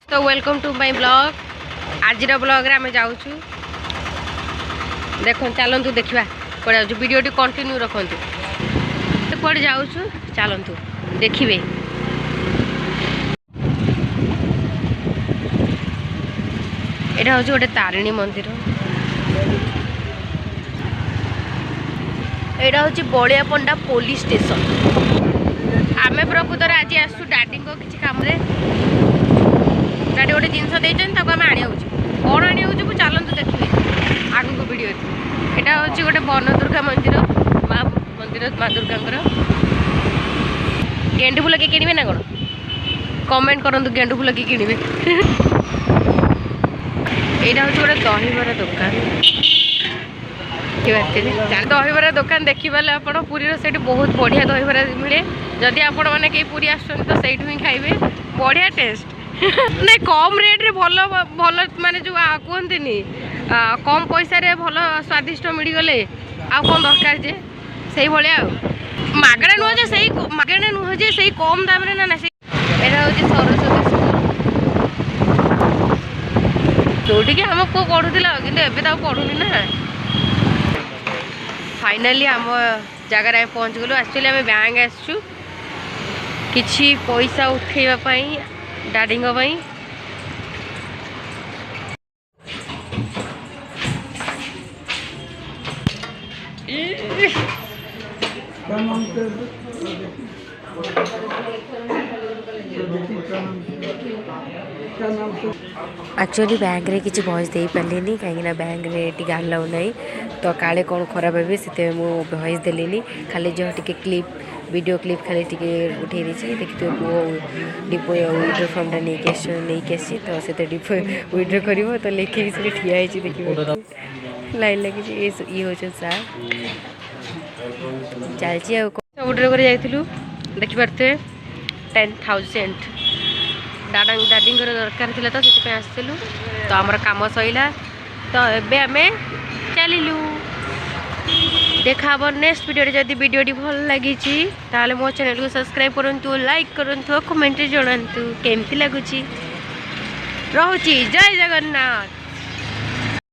तो welcome to my blog. आज blog रे आम जाऊँ देख चलतु देखा कौन जाऊँ वीडियो कंटिन्यू रखु कौन जाऊँ चलतु देखिए। यहाँ हूँ गोटे तारिणी मंदिर। यहाँ हूँ बलियापंडा पुलिस स्टेशन। आम प्रकृतर आज आसु डाडी को किसी कम डाडी गोटे जिनस देते आम आने कौन आने चलतु देखिए आग को वीडियो। यहाँ हूँ गोटे वन दुर्गा मंदिर माँ दुर्गा गेंडु फूल किए किणवे ना कौन कमेंट करूँ गेंडु फूल किए किणवे। यहाँ हूँ गोटे दहीबरा दुकान दहीबरा दुकान देखिए आप पुरी से बहुत बढ़िया दहीबरा मिले। जदि आपण मैंने कहीं पुरी आसुन तो सही ही खाइबे बढ़िया टेस्ट नहीं कम रेट रे भल भल माने जो कहते कम पैसा रे भल स्वादिष्ट मिलगले आ कौन दरकार जे से भाया मागणा नुह जे सही मागणा नुह जे सही कम दाम रे ना यहाँ हूँ सरस्वती जोटिक आम पु पढ़ुला कि पढ़ुनी ना। फाइनाली आम जगार पहुँच गलु। एक्चुअली आम बैंक आसचु किछि पैसा उठेवाई डाडी एक्चुअली बैंक रे किसी वॉइस दे पारे कहीं बैंक रे टी अलाउ नहीं तो काले कौन खराब हे से वॉइस देली खाली जो टी क्लिप वीडियो क्लिप खाली टी उठे देखिए पुओ डिपो विड्रो फॉर्म टा नहीं आसी तो से डिपो विड्रो कर तो लिखे से ठिया देखिए लाइन लगी ये हूँ सार चलती विड्रो कर जाइलु देखिपे 10,000 डाडी दरकार थी तो से आसलु तो आमर कम सैला तो एबे आमे चलिलु। देखा नेक्स्ट वीडियो जदि वीडियो भल लगी ताले मो चैनल को सब्सक्राइब करंतु लाइक करंतु कमेंट जणांतु केमती लगुची। रहुची जय जगन्नाथ।